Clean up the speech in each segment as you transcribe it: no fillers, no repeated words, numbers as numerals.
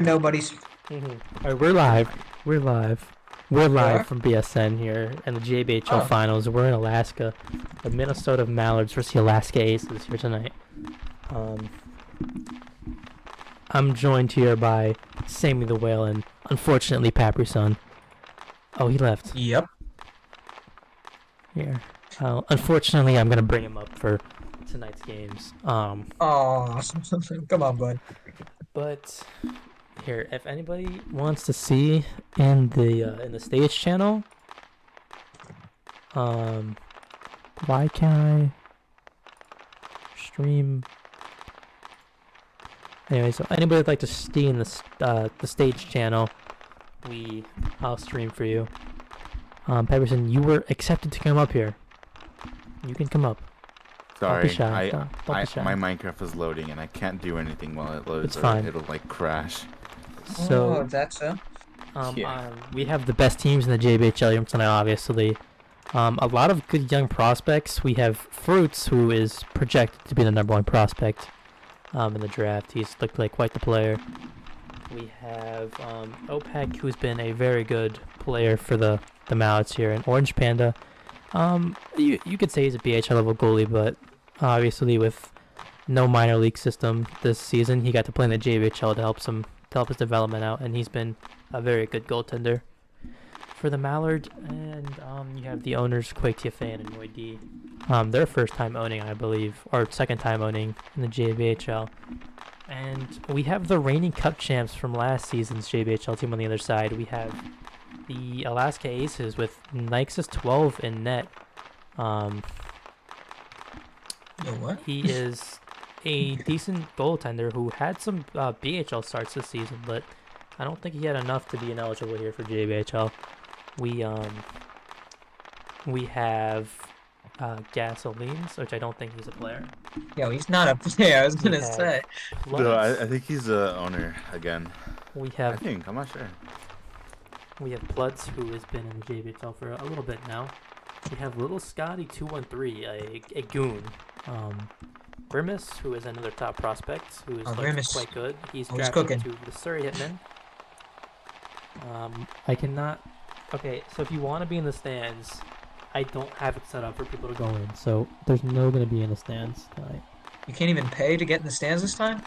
Nobody's. All right, we're live. We're live. We're live Yeah? from BSN here in the JBHL Oh. finals. We're in Alaska. The Minnesota Mallards versus the Alaska Aces here tonight. I'm joined here by Sammy the Whale and unfortunately Papri's son. Oh, he left. Yep. Here. Unfortunately, I'm gonna bring him up for tonight's games. Oh, come on, bud. But here, if anybody wants to see in the stage channel, why can't I stream? Anyway, so anybody would like to see in the stage channel, I'll stream for you. Pepperson, you were accepted to come up here. You can come up. Sorry, Don't be shy. Don't be shy. my Minecraft is loading and I can't do anything while it loads. It's fine. It'll like crash. So that's so. we have the best teams in the JBHL here tonight, obviously. A lot of good young prospects. We have Fruits, who is projected to be the #1 prospect in the draft. He's looked like quite the player. We have OPEC, who's been a very good player for the Mallards here, and Orange Panda. You could say he's a BHL level goalie, but obviously with no minor league system this season, he got to play in the JBHL to help his development out, and he's been a very good goaltender for the Mallard. And you have the owners, Quake TFA and Annoy D. Their first time owning, I believe, or second time owning in the JBHL. And we have the reigning cup champs from last season's JBHL team on the other side. We have the Alaska Aces with Nixus 12 in net. What? He is a decent goaltender who had some BHL starts this season, but I don't think he had enough to be ineligible here for JBHL. We have Gasolines, which I don't think he's a player. Yo, he's not a player. I was gonna say. No, I think he's the owner again. We have I'm not sure. We have Plutz, who has been in the JBHL for a little bit now. We have Little Scotty 213, a goon. Grimace, who is another top prospect, who is quite good. He's drafted to the Surrey Hitmen. I cannot. Okay, so if you want to be in the stands, I don't have it set up for people to go in, so there's no going to be in the stands tonight. You can't even pay to get in the stands this time?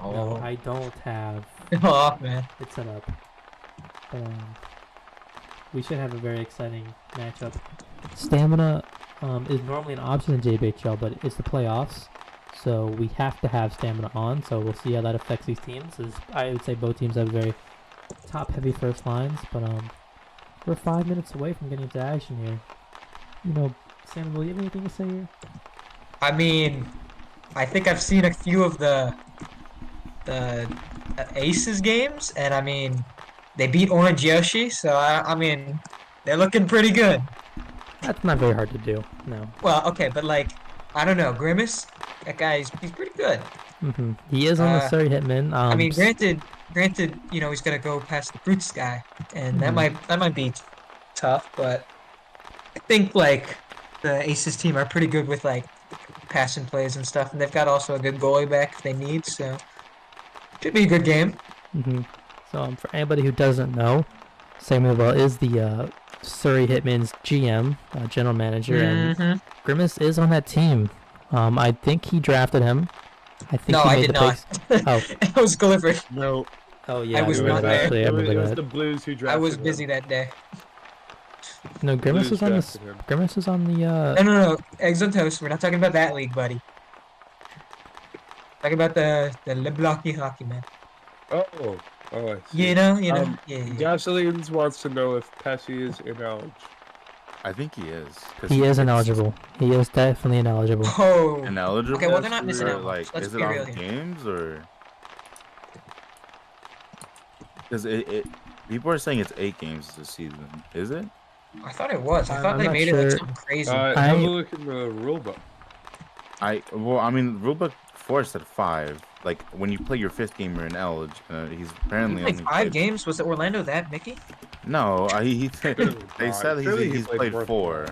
Oh. No, I don't have Oh, man. it set up. We should have a very exciting matchup. Stamina is normally an option in JBHL, but it's the playoffs, so we have to have stamina on. So we'll see how that affects these teams. I would say both teams have very top-heavy first lines, but we're 5 minutes away from getting into action here. You know, Sam, will you have anything to say here? I mean, I think I've seen a few of the Aces games, and I mean, they beat Orange Yoshi, so I mean, they're looking pretty good. That's not very hard to do, no. Well, okay, but like, I don't know, Grimace, that guy's he's pretty good. He is on the Surrey Hitmen. I mean, granted, you know, he's gonna go past the Fruits guy, and that might be tough, but I think like the Aces team are pretty good with like passing plays and stuff, and they've got also a good goalie back if they need, so should be a good game. So for anybody who doesn't know, Samuel Bell is the Surrey Hitmen's GM, general manager, and Grimace is on that team. I think he drafted him. I think no, he I made did the not. picks. Oh, it was Clifford. No. Oh yeah, I was not there. Actually, It was the Blues who drafted I was him. busy that day. No, Grimace Blues is on drafted the. him. Grimace is on the. No. Eggs on toast. We're not talking about that league, buddy. Talking about the Blockey Hockey, man. Oh, I see. You know. Yeah. Gasolines wants to know if Pesci is ineligible. I think he is. He is ineligible. He is definitely ineligible. Oh. Ineligible? Okay, well they're not missing out. Like, Let's is be it real on here. games or? Because people are saying it's 8 games this season. Is it? I thought it was. I thought I'm they not made it sure. like something crazy. Have a look in the rulebook. I mean, rulebook 4 said 5. Like when you play your 5th game, you're ineligible. He's apparently He only played 5 games. Was it Orlando that Mickey? No, they said he's played 4.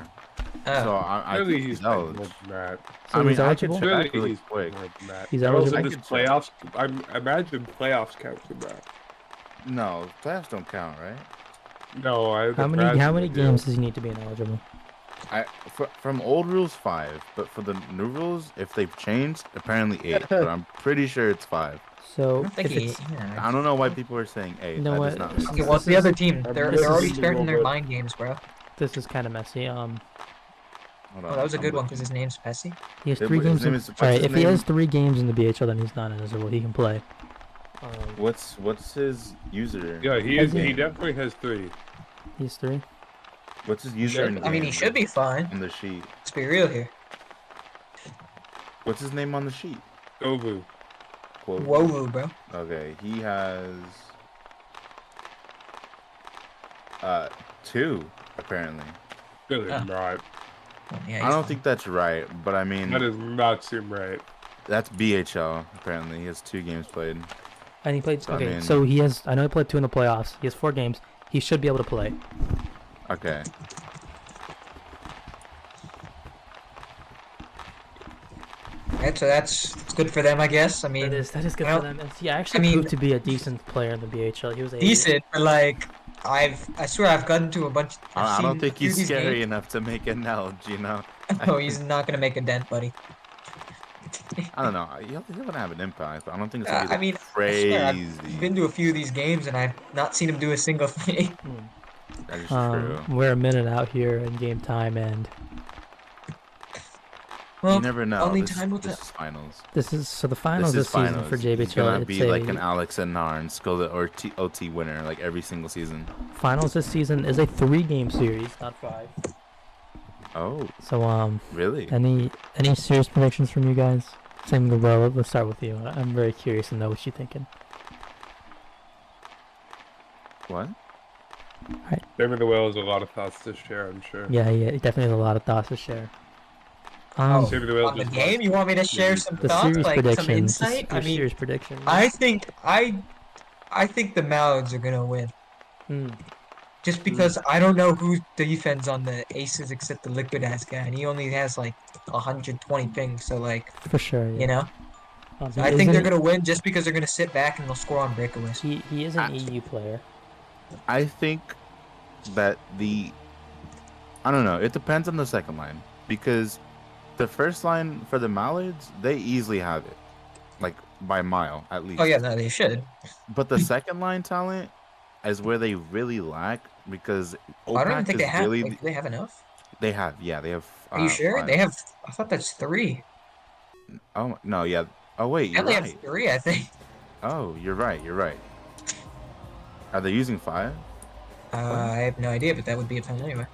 Oh. So I Really, think he's he's played eligible. more than that. So I mean, he's I could eligible? check Really, really he's quick. more than that. He's I also eligible? just playoffs. I imagine playoffs counts in that. No, playoffs don't count, right? No, I. How many games does he need to be ineligible? From old rules 5, but for the new rules, if they've changed, apparently 8. But I'm pretty sure it's 5. I So don't think if it's I don't know why people are saying 8. You know That what? does not make Okay, Okay, sense. well, it's the other team. I'm They're missing already the starting their robot. mind games, bro. this is kind of messy. Hold Oh, on, that was a I'm good one looking. because his name's Pessy. He has His 3 games. name is- what's All right, his if he has name? 3 games in the BHL, then he's not ineligible. He can play. What's his user? Yeah, he Has is. He he? definitely has 3. He's 3. What's his user in I mean, he game should be fine. on the sheet? Let's be real here. What's his name on the sheet? Ovu. Quote. Whoa, bro. Okay, he has 2 apparently. That is Ah. not. Oh, yeah, I he's don't fine. think that's right, but I mean That does not seem right. that's BHL. Apparently, he has 2 games played. And he played. So, I Okay, mean- so he has. I know he played 2 in the playoffs. He has 4 games. He should be able to play. Okay. Right, so that's good for them, I guess. I mean, That is good well, for them. And he actually I mean- proved to be a decent player in the BHL. He was a decent, but like, I swear I've gotten to a bunch. I don't think he's scary Games. enough to make an L, you know? Oh, he's not gonna make a dent, buddy. I don't know. He'll gonna have an impact, but I don't think it's gonna be I mean, I crazy. swear, I've been to a few of these games and I've not seen him do a single thing. That is true. We're a minute out here in game time, and Well, You never know. only This, time will this tell. is finals. this is the finals This this is season finals. for He's JBHL. gonna It's be a like an Alex and Narn, go the OT winner like every single season. finals this season is a 3-game series, not 5. Oh, So really? any serious predictions from you guys? Same with Will. Let's start with you. I'm very curious to know what you're thinking. What? Same in the well is a lot of thoughts to share, I'm sure. Yeah, he definitely has a lot of thoughts to share. Same in the well On the just game, you want me to share some The thoughts, series like some predictions. insight? I mean, Series predictions. I think the Mallards are gonna win. Hmm. Just because I don't know who defends on the Aces except the liquid ass guy, and he only has like 120 ping. So like, For sure. Yeah. you know, He I think is they're an- gonna win just because they're gonna sit back and they'll score on breakaways. He is an EU player. I think that I don't know. It depends on the second line because the first line for the Mallards, they easily have it, like by a mile at least. Oh yeah, no, they should. But the second line talent is where they really lack because I don't even OPAC think is they have. really Like, do they have enough? they have. Are you sure? 5. They have. I thought that's 3. Oh no, yeah. Oh wait, They you're only right. have 3, I think. Oh, you're right. You're right. Are they using 5? I have no idea, but that would be a time anyway.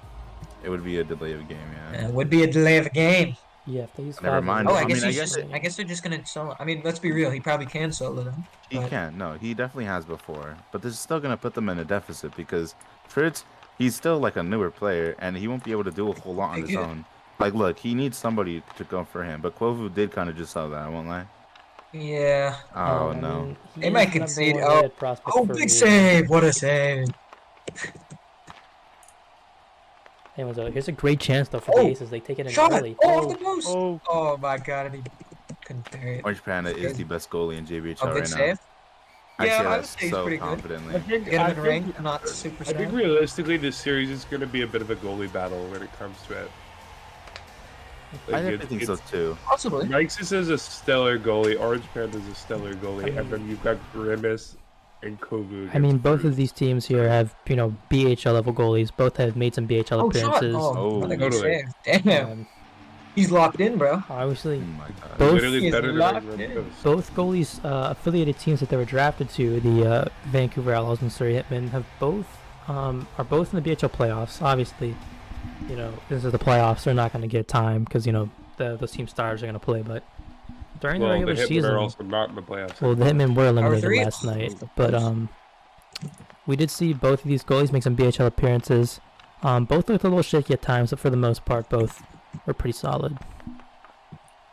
It would be a delay of a game, yeah. It would be a delay of a game. Yeah, if they use Never 5, mind. Oh, I I guess mean, I he's guess just. I guess they're just gonna solo. I mean, let's be real. He probably can solo them. He but- can. No, he definitely has before. But this is still going to put them in a deficit because Fritz, he's still like a newer player and he won't be able to do a whole lot on his Yeah. own. Like, look, he needs somebody to go for him. But Quovu did kind of just sell that, I won't lie. Yeah. Oh, I no. mean, he They is might the concede. number 1 rated prospect Oh, for a big reason. save! What a save! Anyways, here's a great chance though for Oh, the Aces. They take it in Shot! early. Oh, off the post! Oh. Oh my god, and he couldn't parry it. Orange Panda is the best goalie in JBHL Oh, right good now. save. I Yeah, say I that would say he's so pretty good. confidently. I think, Get him I in think, rank, not super I think sad. realistically, this series is going to be a bit of a goalie battle when it comes to it. I Like, definitely think so too. Possibly. Nixus is a stellar goalie, Orange Panda is a stellar goalie, and then you've got Grimace and Kovu. I mean, against both Bruce. of these teams here have, BHL level goalies. Both have made some BHL Oh, shot! appearances. Oh, what a good Totally. save. Damn. Um, He's locked in, bro. obviously, Oh my god. both Literally He's better than locked everyone in. else. both goalies affiliated teams that they were drafted to, the Vancouver Outlaws and Surrey Hitmen, have both are both in the BHL playoffs. Obviously, this is the playoffs. They're not going to get time because those team stars are going to play. But during the Well, the regular Hitmen season, are also not in the playoffs. well, the Hitmen were eliminated three? last night. Oh, But close. we did see both of these goalies make some BHL appearances. Both looked a little shaky at times, but for the most part, both were pretty solid.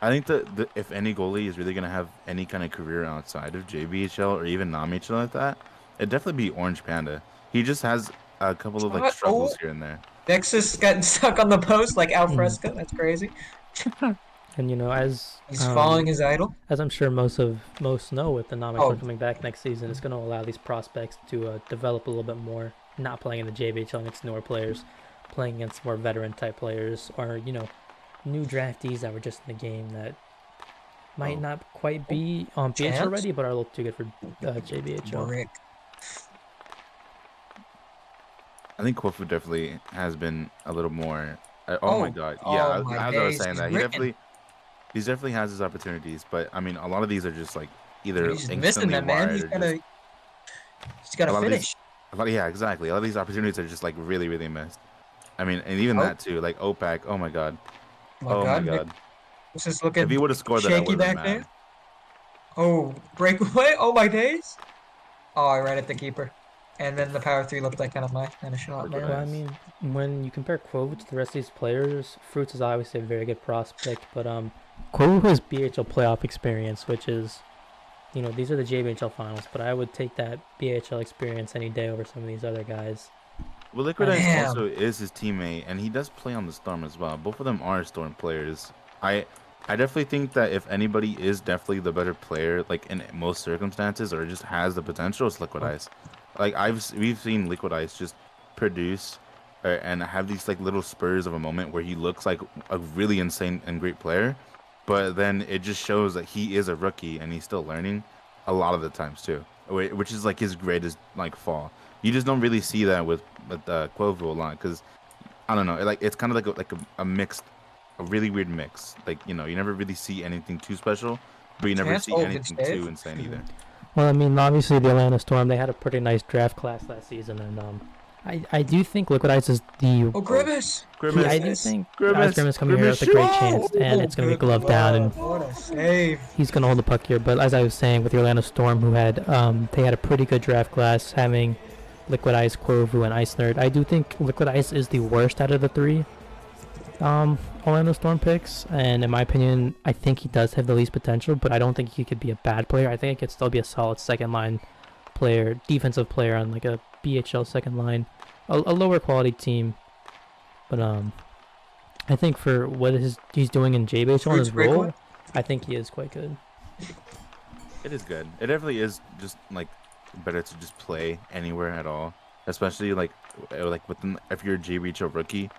I think that if any goalie is really going to have any kind of career outside of JBHL or even non-HL like that, it'd definitely be Orange Panda. He just has a couple of What? struggles Oh. here and there. Nexus getting stuck on the post like al fresco. That's crazy. And as He's following his idol. as I'm sure most know, with the Nomics Oh. coming back next season, it's going to allow these prospects to develop a little bit more. Not playing in the JBHL against newer players, playing against more veteran type players, or new draftees that were just in the game that might not quite be on Chance? BHL ready, but are a little too good for JBHL. Rick. I think Kofu definitely has been a little more. Oh Oh, my god! oh Yeah, my as I was days, saying he's that written. he definitely has his opportunities, but I mean, a lot of these are just like either He's missing instantly that, man. wide He's or gotta a lot of these- finish. yeah, exactly. A lot of these opportunities are just like really, really missed. I mean, and even Oh. that too, like OPAC. Oh my god. Oh my god. This is looking If he would have scored that, I shaky would have back been there. mad. Oh, breakaway. Oh my days. Oh, I right at the keeper. And then the power 3 looked like kind of my kind of shot, Look at man. Well, I mean, when you compare Quovu to the rest of these players, Fruits is obviously a very good prospect, but Quovu has BHL playoff experience, which is, these are the JBHL finals, but I would take that BHL experience any day over some of these other guys. Well, Liquid Ice Damn. also is his teammate, and he does play on the Storm as well. Both of them are Storm players. I definitely think that if anybody is definitely the better player, like in most circumstances, or just has the potential, it's Liquid Ice. Like we've seen Liquid Ice just produce and have these like little spurs of a moment where he looks like a really insane and great player, but then it just shows that he is a rookie and he's still learning a lot of the times too, which is like his greatest like fall. You just don't really see that with Quovu a lot because I don't know, it's kind of like a mixed, a really weird mix. Like you never really see anything too special, but you never Chance? see Oh, good anything save. too insane either. Well, I mean, obviously the Atlanta Storm, they had a pretty nice draft class last season, and I do think Liquid Ice is the. Oh, Grimace. Grimace. I do think Grimace. Grimace coming here with a great chance, and it's going to be good gloved down, and lord, what a save. he's going to hold the puck here. But as I was saying, with the Orlando Storm, who had they had a pretty good draft class, having Liquid Ice, Quovu, and Ice Nerd. I do think Liquid Ice is the worst out of the three Orlando Storm picks, and in my opinion, I think he does have the least potential, but I don't think he could be a bad player. I think he could still be a solid second line player, defensive player on like a BHL second line, a lower quality team. But I think for what he's doing in JBHL in his role, I think he is quite good. It is good. It definitely is just like better to just play anywhere at all, especially like within if you're a JBHL rookie.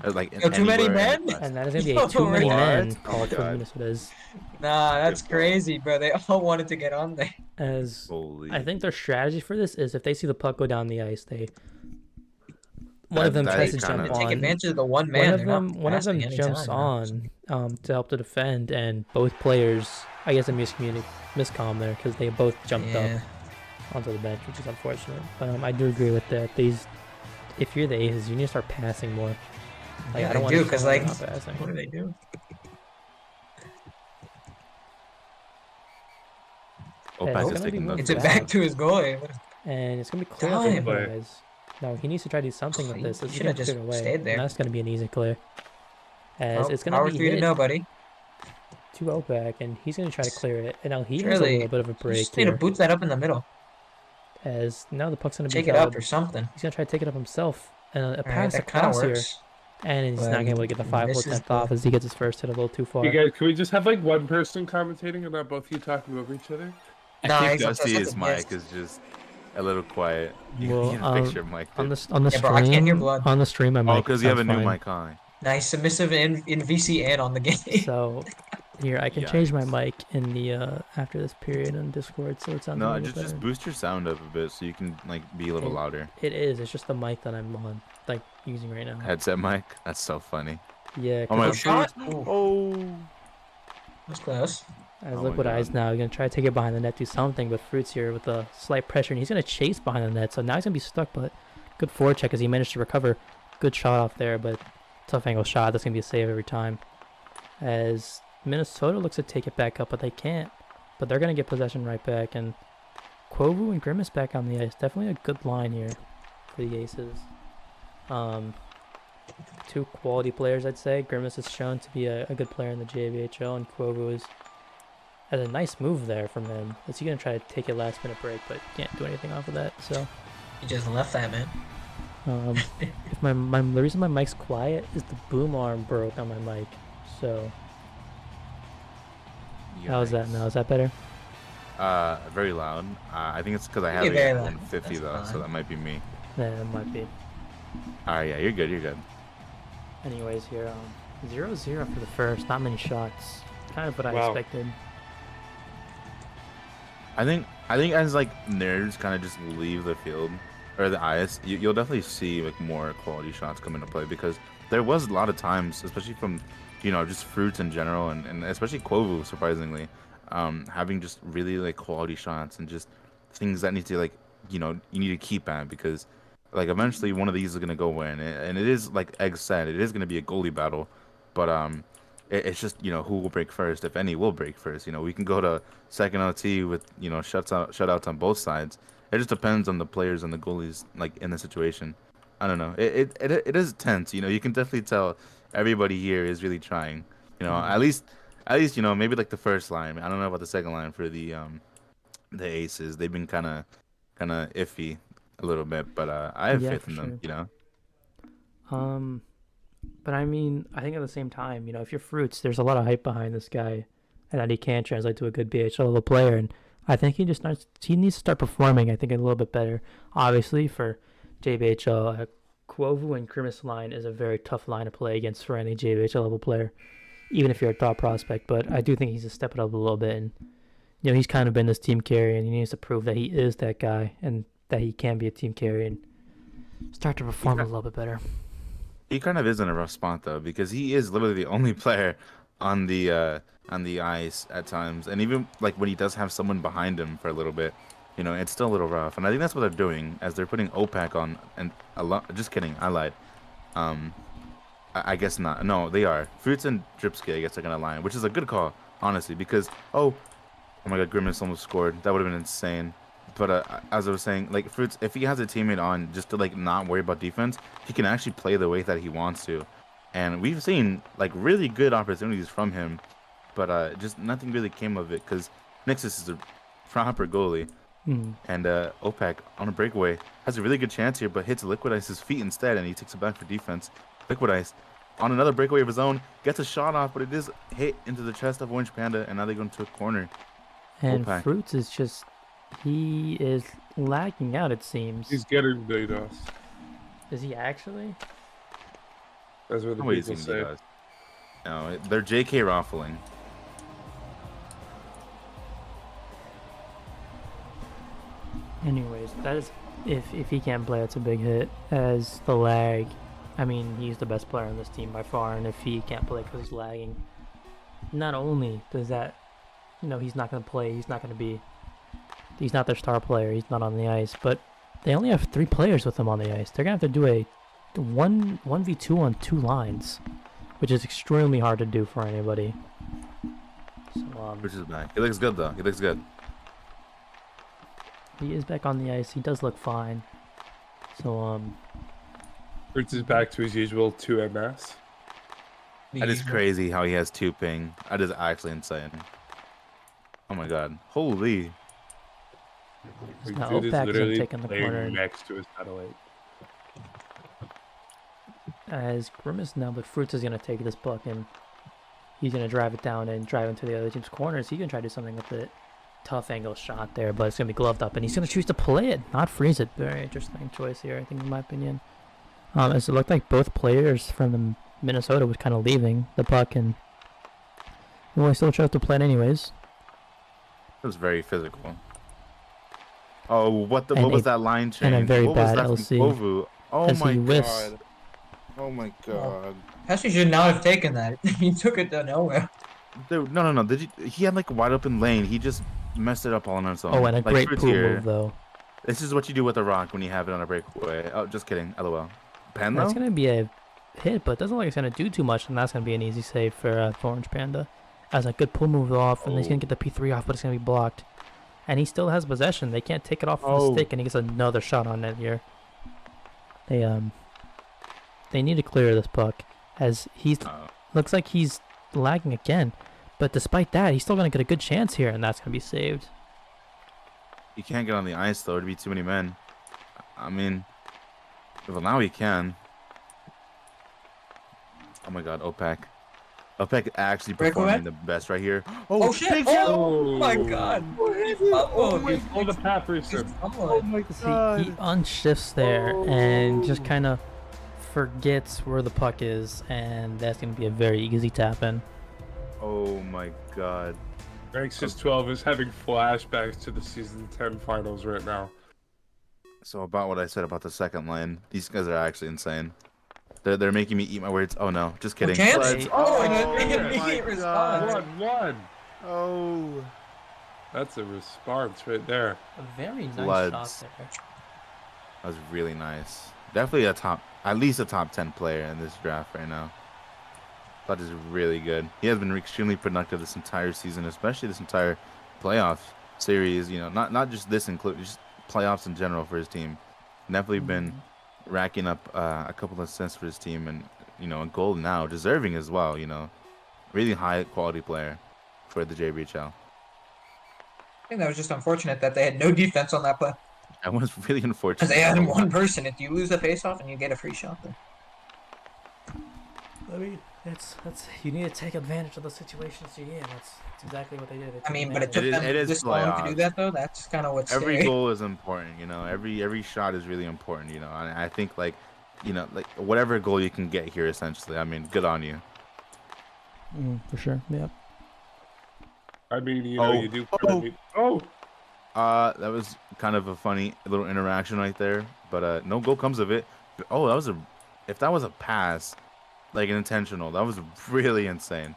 Like too many men? And that is going to be a too many What? men Oh call my for God. Minnesota's. Nah, that's Good crazy, bro. They all wanted to get on there. As Holy. I think their strategy for this is if they see the puck go down the ice, one of them that tries to is jump kinda- They take on. advantage of the one man. One of them jumps on to help to defend, and both players, I guess, a miscomm there because they both jumped up onto the bench, which is unfortunate. But I do agree with that. If you're the Aces, you need to start passing more. Like, Yeah, I don't they want do, to 'cause, like, like, not passing. What do they do? Yeah, OPAC it's is gonna be taking the moved It's it back. back to his goalie. And it's gonna be clear Damn. for guys. No, he needs to try to do something with He this. It's should gonna have just clear away, stayed there. and that's gonna be an easy clear. As Oh, it's gonna power be 3 to hit nobody. to Outback, and he's gonna try to clear it. And now he has a Surely, little bit of a You break just need to here. boot that up in the middle. As now the puck's gonna be Take it up held. or something. He's gonna try to take it up himself, and a Alright, pass that kind of across here, works. and he's but not gonna be able to get the he 5 4 misses 10th off the- as he gets his first hit a little too far. Hey guys, can we just have like one person commentating and not both of you talking over each other? Nah, I think that's Dusty's a mic miss. is just a little quiet. You Well, need to fix your mic. on dude. the Yeah, bro, I can't hear stream, blood. on the stream, my Oh, mic because you have a sounds new fine. mic on. Nice submissive in VC and on the game. So here I can change my Yikes. mic in the after this period on Discord, so it sounds a No, little bit just better. boost your sound up a bit so you can like be a little It- louder. It is. It's just the mic that I'm on, like using right now. Headset mic. That's so funny. Yeah. Oh my Oh, 'cause shot? God. Ooh, Oh. that's close. as Oh my Liquid Eyes God. now, you're gonna try to take it behind the net, do something. But Fruits here with a slight pressure, and he's gonna chase behind the net. So now he's gonna be stuck. But good forecheck as he managed to recover. Good shot off there, but tough angle shot. That's gonna be a save every time. As Minnesota looks to take it back up, but they can't. But they're gonna get possession right back, and Quovu and Grimace back on the ice. Definitely a good line here for the Aces. Two quality players, I'd say. Grimace is shown to be a good player in the JBHL, and Quovu has a nice move there from him. Is he gonna try to take a last minute break, but can't do anything off of that? So, You just left that, man. if the reason my mic's quiet is the boom arm broke on my mic, so How was that? Yikes. Now is that better? Very loud. I think it's because I have Yeah, it very at loud. 150 That's though, so fine. that might be me. Yeah, it might be. Yeah, you're good. You're good. Anyways, here, 0-0 for the first. Not many shots. Kind of what I Wow. expected. I think as like nerds kind of just leave the field or the ice, you'll definitely see like more quality shots come into play because there was a lot of times, especially from just fruits in general and especially Quovu surprisingly, having just really like quality shots and just things that need to like you need to keep at because like eventually one of these is gonna go in and it is like Egg said it is gonna be a goalie battle, but it's just who will break first, if any will break first. We can go to second OT with shutouts on both sides. It just depends on the players and the goalies like in the situation. I don't know. It is tense. You can definitely tell everybody here is really trying. At least maybe like the first line. I don't know about the second line for the Aces. They've been kind of iffy a little bit, but I have Yeah, faith for in them. sure. Um, but I mean, I think at the same time, if you're Fruits, there's a lot of hype behind this guy, and that he can translate to a good BHL level player. And I think he needs to start performing. I think a little bit better. Obviously, for JBHL, Quovu and Grimace line is a very tough line to play against for any JBHL level player, even if you're a top prospect. But I do think he's to step it up a little bit, and he's kind of been this team carrier, and he needs to prove that he is that guy and that he can be a team carrier and start to perform a little bit better. He kind of is in a rough spot though, because he is literally the only player on the ice at times, and even like when he does have someone behind him for a little bit, it's still a little rough. And I think that's what they're doing as they're putting OPAC on. And a lot. Just kidding, I lied. Um, I guess not. No, they are Fruits and Dripsky. I guess they're gonna line, which is a good call, honestly, because oh my God, Grimace almost scored. That would have been insane. But as I was saying, like Fruits, if he has a teammate on just to like not worry about defense, he can actually play the way that he wants to. And we've seen like really good opportunities from him, but just nothing really came of it because Nixus is a proper goalie. And OPAC on a breakaway has a really good chance here, but hits Liquid Ice's feet instead, and he takes it back for defense. Liquid Ice on another breakaway of his own gets a shot off, but it is hit into the chest of Orange Panda, and now they go into a corner. And OPAC. Fruits is just, he is lagging out, it seems. He's getting DDoS. Is he actually? That's what the Nobody's people seen say. DDoS. No, they're JK raffling. Anyways, that is, if he can't play, that's a big hit. As the lag, I mean, he's the best player on this team by far, and if he can't play because he's lagging, not only does that, he's not going to play, he's not their star player, he's not on the ice, but they only have 3 players with him on the ice. They're going to have to do a 1v2 on 2 lines, which is extremely hard to do for anybody. So, Which is back. He looks good though. He looks good. he is back on the ice. He does look fine. So, Fritz is back to his usual 2 MS. That is crazy how he has 2 ping. That is actually insane. Oh my God. Holy. Like, now dude is OPAC is literally taking the playing corner. next to his satellite. As Grimace now, but Fruits is going to take this puck and he's going to drive it down and drive into the other team's corners. He can try to do something with it. Tough angle shot there, but it's going to be gloved up, and he's going to choose to play it, not freeze it. Very interesting choice here, I think, in my opinion. As it looked like both players from the Minnesota was kind of leaving the puck, and he still chose to play it anyways. It was very physical. Oh, what was that line change? And a very what bad was that LC. from Quovu? Oh As my he whiffs. God. Oh my God. Actually, should not have taken that. He took it to nowhere. Dude, no. He had like a wide open lane. He just messed it up all on his own. Oh, and a Like, great Fruits pool here, move, though. This is what you do with a rock when you have it on a breakaway. Oh, just kidding. LOL. Pen though? That's going to be a hit, but it doesn't look like it's going to do too much, and that's going to be an easy save for Orange Panda. As a good pull move off, and he's going to get the P3 off, but it's going to be blocked. And he still has possession. They can't take it off from the stick, and he gets another shot on net here. They need to clear this puck, as looks like he's lagging again. But despite that, he's still going to get a good chance here, and that's going to be saved. He can't get on the ice though. It'd be too many men. I mean, well now he can. Oh my God, OPAC. OPEC actually Breakaway? performing the best right here. Oh shit! big Oh my Oh. god! Oh my He's god, the Patterson. Oh my He unshifts there and just kind of forgets where the puck is, and that's going to be a very easy tap in. Oh my god. Nexus 12 is having flashbacks to the season 10 finals right now. So about what I said about the second line, these guys are actually insane. They're making me eat my words. Oh no, just kidding. chance? Floods. Oh, and my an immediate response. God. 1-1. Oh. That's a response right there. A very nice Floods. shot there. That was really nice. Definitely at least a top 10 player in this draft right now. That is really good. He has been extremely productive this entire season, especially this entire playoff series. You know, not just this include, just playoffs in general for his team. Definitely been racking up a couple of assists for his team, and you know, a goal now, deserving as well. You know, really high quality player for the JBHL. I think that was just unfortunate that they had no defense on that play. That was really unfortunate. Because they had one person. If you lose a faceoff and you get a free shot, then I mean, that's you need to take advantage of the situations you're in. That's exactly what they did. They I took mean, but it advantage. took them It is this long to playoffs. do that, though. That's kind of what's Every scary. goal is important, you know. Every shot is really important, you know. And I think like, you know, like whatever goal you can get here, essentially. I mean, good on you. For sure. Yeah. I mean, you know, Oh. you do. Oh. Oh, That was kind of a funny little interaction right there, but no goal comes of it. Oh, if that was a pass, like an intentional, that was really insane.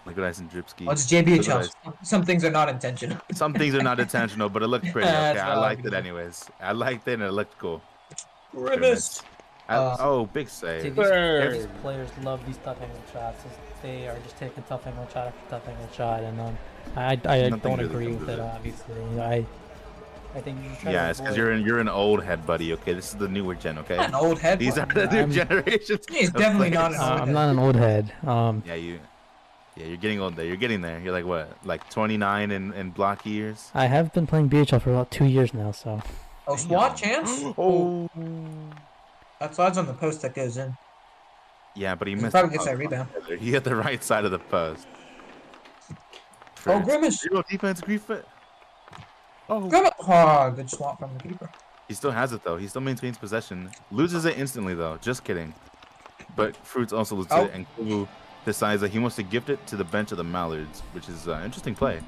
Look at Dyson Dripsky. Well, it's Look JBHL. at Some things are not intentional. Some things are not intentional, but it looked pretty. Okay, That's I all liked it good. anyways. I liked it and it looked cool. Grimace. Oh, big See, save. these Burn. players love these tough angle shots. They are just taking tough angle shot after tough angle shot, and I Nothing don't really agree comes with of it. it. Obviously, I think you try Yeah, to it's because avoid- you're an old head, buddy. Okay, this is the newer gen. Okay, Not an old head. these are the I'm- new generations. He's of definitely not players. an old I'm head. not an old head. Yeah, you're getting old there. You're getting there. You're like what, like 29 in block years? I have been playing BHL for about 2 years now, so Oh, SWAT chance? Oh. That slide's on the post that goes in. Yeah, but he He missed. probably the gets that post. rebound. He hit the right side of the post. Oh, Grimace! Zero defense, Griffith. Oh. Grimace! Oh, good swat from the keeper. He still has it though. He still maintains possession. Loses it instantly though. Just kidding. But Fruits also loses Oh. it, and Kubu decides that he wants to gift it to the bench of the Mallards, which is an interesting play.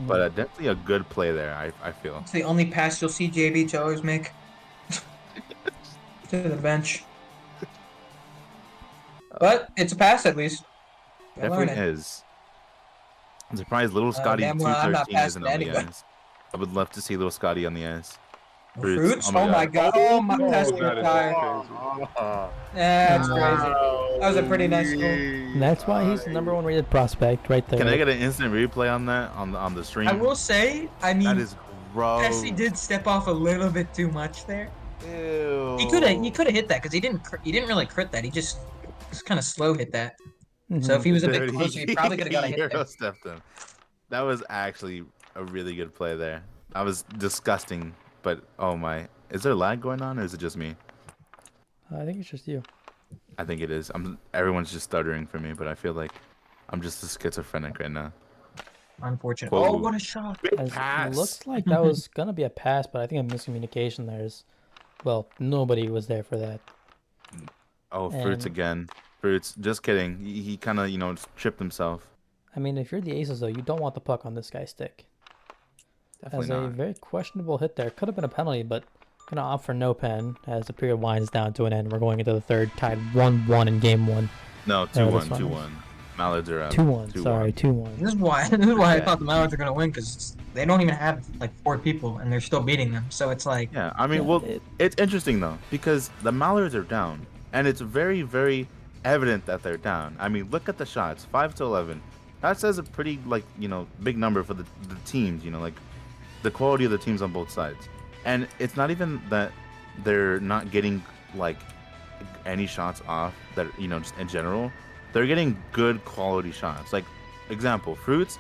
But definitely a good play there, I feel. It's the only pass you'll see JBHLers make. To the bench. But it's a pass at least. They're Definitely learning. is. I'm surprised little Scotty damn well, I'm not 213 isn't passing on the anyway. ice. I would love to see little Scotty on the ice. Fruits? Oh my god. Oh my pass that is retired. crazy. That's crazy. That was a pretty nice goal. and that's why he's the #1 rated prospect right there. Can I get an instant replay on that on the stream? I will say, I That mean, is gross. Pesci did step off a little bit too much there. Ew. He could have hit that because he didn't really crit that. He just kind of slow hit that. Mhm. So if he was a bit Dude, closer, he probably could have got a hit Euro there. stepped him. That was actually a really good play there. That was disgusting, but oh my. Is there lag going on or is it just me? I think it's just you. I think it is. Everyone's just stuttering for me, but I feel like I'm just a schizophrenic right now. Unfortunate. Whoa. Oh, what a shot. As Pass. It looks like that was gonna be a pass, but I think a miscommunication there is. Well, nobody was there for that. Oh, Fruits And- again. Fruits. Just kidding. He kind of, just tripped himself. I mean, if you're the Aces though, you don't want the puck on this guy's stick. Definitely As a not. very questionable hit there. Could have been a penalty, but gonna opt for no pen as the period winds down to an end. We're going into the third, tied 1-1 in game one. No, Oh, 2-1, this one 2-1. Mallards are up. 2-1. 2-1. Sorry, 2-1. This is why I Yeah. thought the Mallards were gonna win because they don't even have like 4 people and they're still beating them. So it's like Yeah, I mean, Yeah, well, it- it's interesting though because the Mallards are down, and it's very, very evident that they're down. I mean, look at the shots, 5-11. That says a pretty big number for the teams. Like the quality of the teams on both sides, and it's not even that they're not getting like any shots off that just in general. They're getting good quality shots. Like example, Fruits,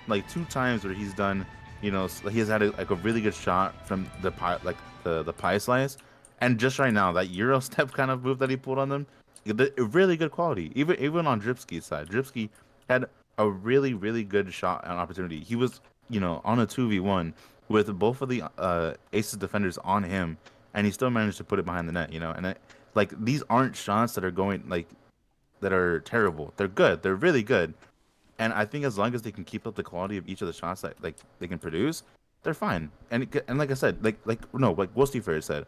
like 2 times where he's done. He has had a really good shot from the pie, like the pie slice, and just right now that Euro step kind of move that he pulled on them, really good quality. Even on Dripski's side, Dripski had a really good shot and opportunity. He was on a 2v1 with both of the Aces defenders on him, and he still managed to put it behind the net. And like these aren't shots that are going like that are terrible. They're good. They're really good. And I think as long as they can keep up the quality of each of the shots that like they can produce, they're fine. And like I said, like Wolsty Fair said,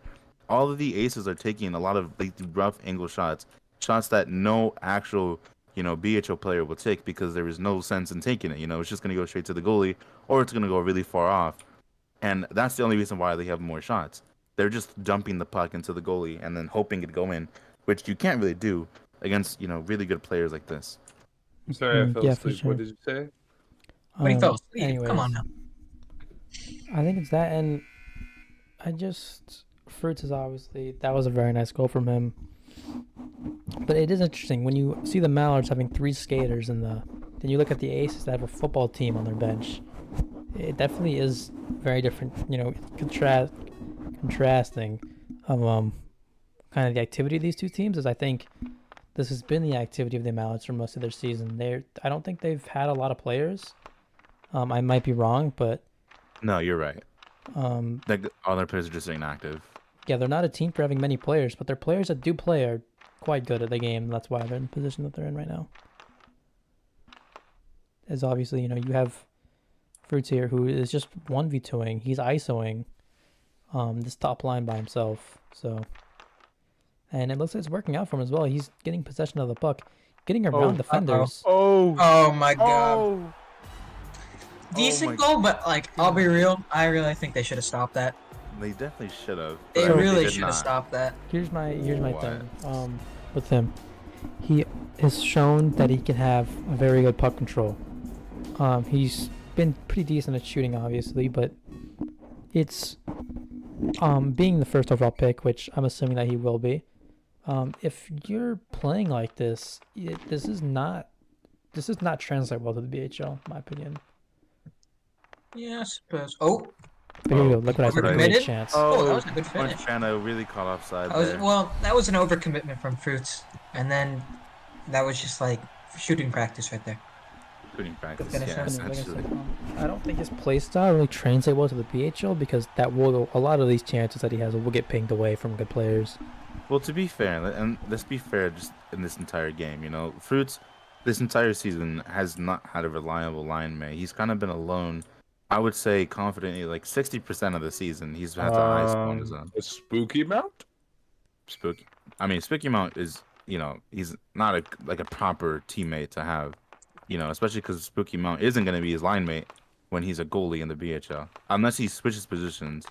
all of the Aces are taking a lot of like rough angle shots that no actual BHO player will take because there is no sense in taking it. It's just gonna go straight to the goalie or it's gonna go really far off. And that's the only reason why they have more shots. They're just dumping the puck into the goalie and then hoping it go in, which you can't really do against really good players like this. I'm sorry, I fell Yeah, for asleep. sure. What did you say? But he fell asleep. Anyways, Come on now. I think it's that, and Fruits is obviously, that was a very nice goal from him. But it is interesting when you see the Mallards having 3 skaters then you look at the Aces that have a football team on their bench. It definitely is very different, contrasting of kind of the activity of these two teams. As I think this has been the activity of the Mallards for most of their season. I don't think they've had a lot of players. I might be wrong, but no, you're right. Like all their players are just inactive. Yeah, they're not a team for having many players, but their players that do play are quite good at the game. That's why they're in the position that they're in right now. As obviously, you have Fruits here who is just 1v2ing. He's ISOing this top line by himself. So, and it looks like it's working out for him as well. He's getting possession of the puck, getting around defenders. Oh my god. Oh. Decent goal, but like I'll be real, I really think they should have stopped that. They definitely should have. They really should have stopped that. Here's my thing. With him, he has shown that he can have a very good puck control. He's been pretty decent at shooting, obviously, but it's being the first overall pick, which I'm assuming that he will be. If you're playing like this, this is not translatable to the BHL, in my opinion. Yeah, I suppose. Oh. But here you go. Look what I said. Great chance. Oh, that was a good finish. Montana really caught offside there. Well, that was an overcommitment from Fruits, and then that was just like shooting practice right there. Shooting practice, Finish yeah, him. essentially. I don't think his play style really translates well to the BHL because a lot of these chances that he has will get pinged away from good players. Well, to be fair, and let's be fair, just in this entire game, Fruits, this entire season has not had a reliable line mate. He's kind of been alone. I would say confidently, like 60% of the season, he's had to ice on his own. A spooky mount? Spooky Mount is, he's not a proper teammate to have, especially because Spooky Mount isn't going to be his line mate when he's a goalie in the BHL, unless he switches positions,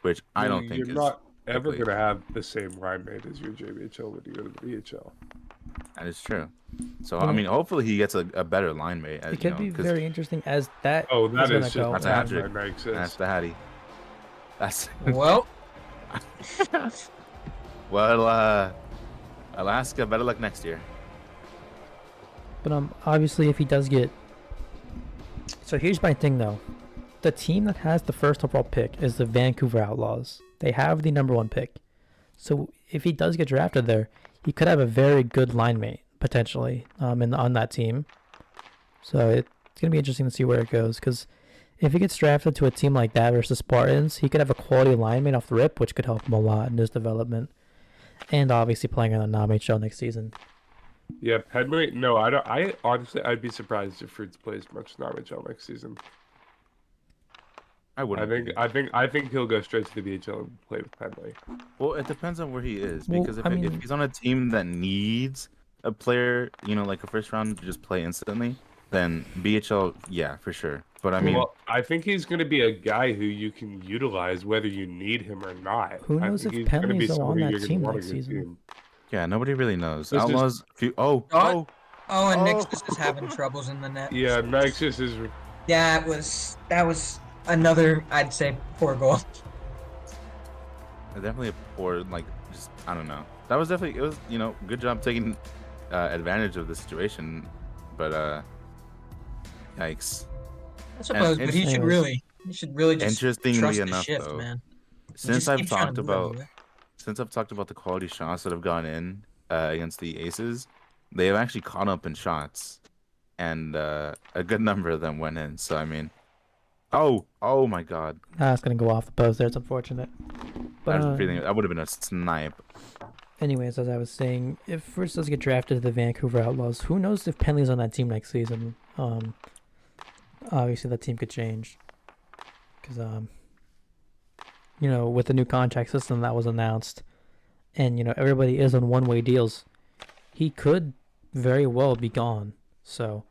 which I don't think You're not ever going to have the same line mate as your JBHL when you go to the BHL. That is true. So, hopefully he gets a better line mate. It could be very interesting as that. Oh, that is just that's a hat trick. That's the Hattie. That's well. Well, Alaska, better luck next year. But obviously, if he does get. So here's my thing, though. The team that has the first overall pick is the Vancouver Outlaws. They have the #1 pick. So if he does get drafted there, he could have a very good line mate potentially on that team. So it's gonna be interesting to see where it goes because if he gets drafted to a team like that versus Spartans, he could have a quality line mate off the rip, which could help him a lot in his development, and obviously playing on the non-HL next season. Yeah, Penway. No, I don't. I'd be surprised if Fruits plays much non-HL next season. I wouldn't. I think he'll go straight to the BHL and play with Penway. Well, it depends on where he is because if he's on a team that needs a player, like a first round to just play instantly, then BHL, yeah, for sure. But I think he's going to be a guy who you can utilize whether you need him or not. Who knows if Penway's on that team next season? Yeah, nobody really knows. Outlaws. And Nexus is having troubles in the net. Yeah, Nexus is. Yeah, that was another, I'd say, poor goal. Definitely a poor, I don't know. That was definitely, it was, good job taking advantage of the situation, but yikes. I suppose, but he should really just interestingly trust enough, the shift, though, man. Since I've talked about the quality shots that have gone in, against the Aces, they have actually caught up in shots, and a good number of them went in. So I mean, oh my God, It's gonna go off the post there. It's unfortunate. But that would have been a snipe. anyways, as I was saying, if Fruits does get drafted to the Vancouver Outlaws, who knows if Penley's on that team next season? Obviously that team could change, because you know, with the new contract system that was announced, and you know everybody is on one-way deals, he could very well be gone. So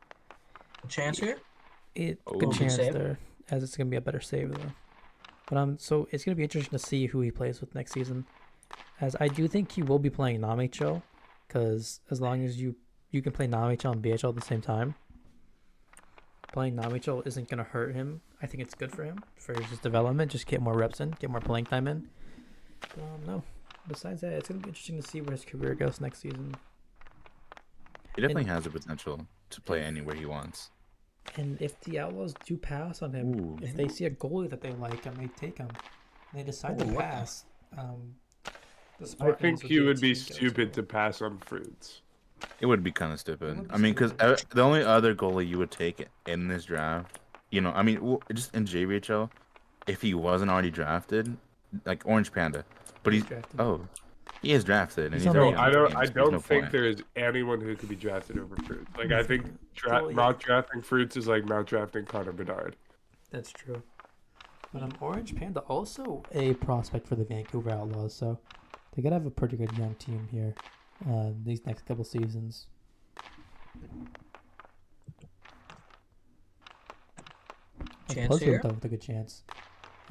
A chance here? good Good chance save. there, as it's gonna be a better save though. But so it's gonna be interesting to see who he plays with next season, as I do think he will be playing non-HL, because as long as you can play non-HL and BHL at the same time, playing non-HL isn't gonna hurt him. I think it's good for him for his development. Just get more reps in, get more playing time in. No. Besides that, it's gonna be interesting to see where his career goes next season. He definitely has the potential to play anywhere he wants. And if the Outlaws do pass on him, Ooh. if they see a goalie that they like and they take him, and they decide to pass, the I Spartans think would you be a would be team to go stupid to. to pass on Fruits. It would be kind of stupid. would be I mean, because stupid. the only other goalie you would take in this draft, you know, I mean, just in JBHL, if he wasn't already drafted, like Orange Panda, but He's he's drafted. he is drafted and He's he's on already the- on I the don't. team, I so there's don't no think point. there is anyone who could be drafted over Fruits. Like I think Well, yeah. not drafting Fruits is like not drafting Connor Bedard. That's true. But Orange Panda also a prospect for the Vancouver Outlaws, so they gotta have a pretty good young team here these next couple seasons. Chance Puzzler here? though with a good chance,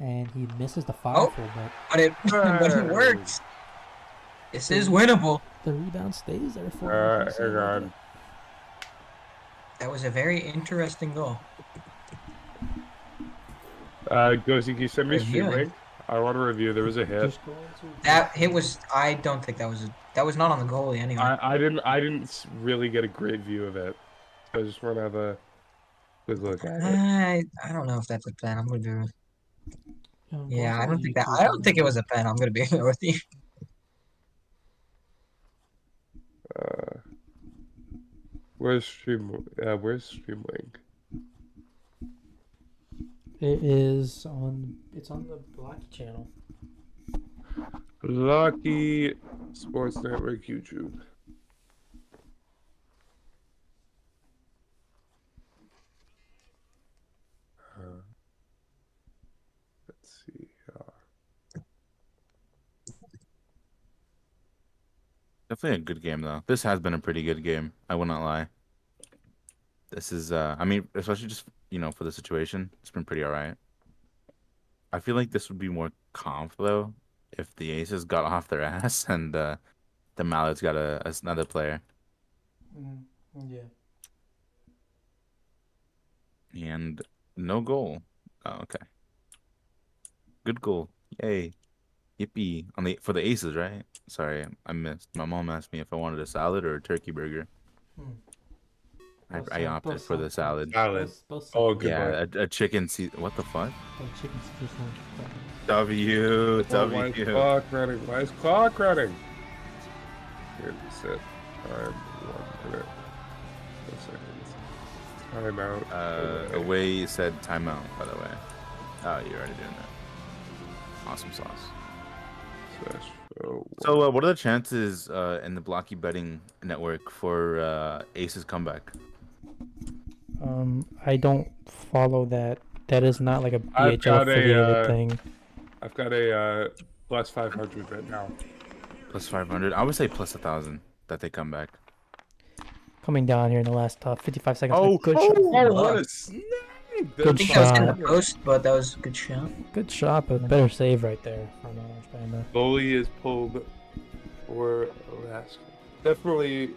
and he misses the Oh. full bit. But it works. This is winnable. The rebound stays there for Hang on. That was a very interesting goal. Gozy, can you send me stream Reviewing. link? I want to review. There was a hit. That hit was. I don't think that was not on the goalie anyway. I didn't really get a great view of it. So I just want to have a quick look at it. I don't know if that's a pen. I'm gonna do. Yeah, I don't think that. I don't think it was a pen. I'm gonna be with you. Where's stream? Where's stream link? It is on. It's on the Blockey channel. Blockey Sports Network YouTube. Let's see. Definitely a good game though. This has been a pretty good game. I will not lie. This is I mean, especially just, you know, for the situation, it's been pretty alright. I feel like this would be more conf though if the Aces got off their ass and the Mallards got another player. Yeah. And no goal. Oh, okay. Good goal. Yay. Yippee. For the Aces, right? Sorry, I missed. My mom asked me if I wanted a salad or a turkey burger. I opted for the salad. Salad. Oh, good Yeah, one. a chicken what the fuck? Chicken Caesar W. Oh, why is clock running? Why is clock running? Here we sit. Time 1 minute. 4 seconds. Time out. Away said timeout, by the way. Oh, you're already doing that. Awesome sauce. So, what are the chances in the Blockey betting network for Ace's comeback? I don't follow that. That is not like a I've BHL got affiliated thing. I've got a plus 500 right now. Plus 500. I would say plus 1,000 that they come back. Coming down here in the last 55 seconds. Oh, good shot. What a snag! Good I think that was in the shot. post, but that was a good shot. Good shot, but better save right there from Orange Panda. Goalie is pulled for Alaska. Definitely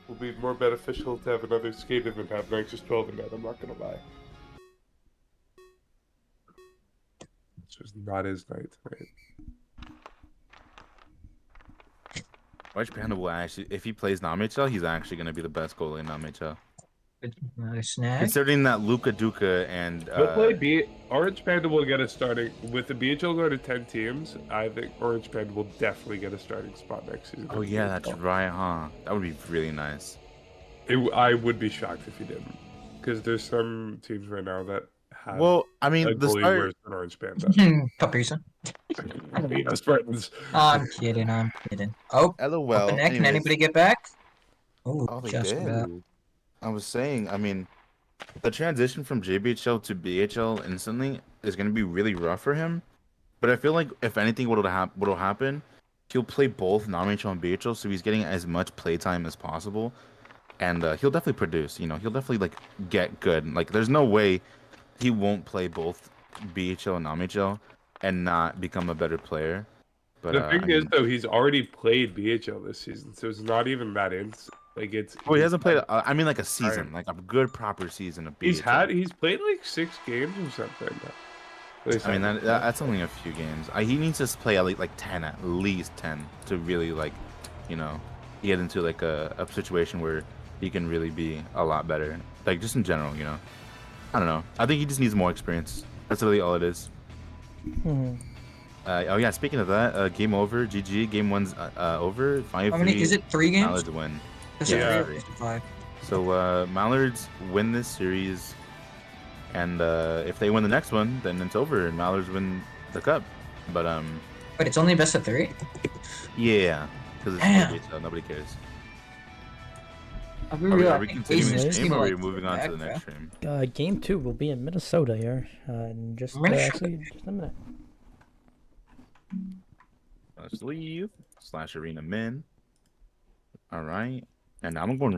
will be more beneficial to have another skate than have Nexus 12 in that, I'm not gonna lie. It's just not his night tonight. Orange Panda will actually, if he plays non-HL, he's actually going to be the best goalie in non-HL. Another snag. Considering that Luka Duka and We'll play Orange Panda will get a starting with the BHL going to 10 teams. I think Orange Panda will definitely get a starting spot next season. oh yeah, that's right, huh? That would be really nice. I would be shocked if he didn't, because there's some teams right now that have Well, I a mean, the goalie start. worse than Orange Panda. Caprison. Yeah, Spartans. I'm kidding. I'm kidding. Oh, LOL. open net. Can Anyways, anybody get back? Oh, oh, they just did. about. I was saying, I mean, the transition from JBHL to BHL instantly is going to be really rough for him. But I feel like if anything what'll happen, he'll play both non-HL and BHL, so he's getting as much playtime as possible, and he'll definitely produce. You know, he'll definitely like get good. Like, there's no way he won't play both BHL and non-HL and not become a better player. But The thing is, though, he's already played BHL this season, so it's not even that instant. Like it's. well, he hasn't played. I mean, like a season, like a good proper season of BHL. He's played like 6 games or something. I mean, that's only a few games. He needs to play at least 10 to really, like, you know, get into like a situation where he can really be a lot better. Like, just in general, you know. I don't know. I think he just needs more experience. That's really all it is. Oh yeah, speaking of that, game over. GG. Game 1's over. 5-3. How many? Is it 3 games? Mallards win. Is Yeah. it 3 or 5? So Mallards win this series, and if they win the next one, then it's over, and Mallards win the cup. But But it's only best of 3. yeah, because it's Damn. NBA, so nobody cares. Are Are we continuing this Aces game, or are we like, moving on to the back, next stream? Game 2 will be in Minnesota here. In just actually just a minute. Let's leave /arena min. All right, and I'm going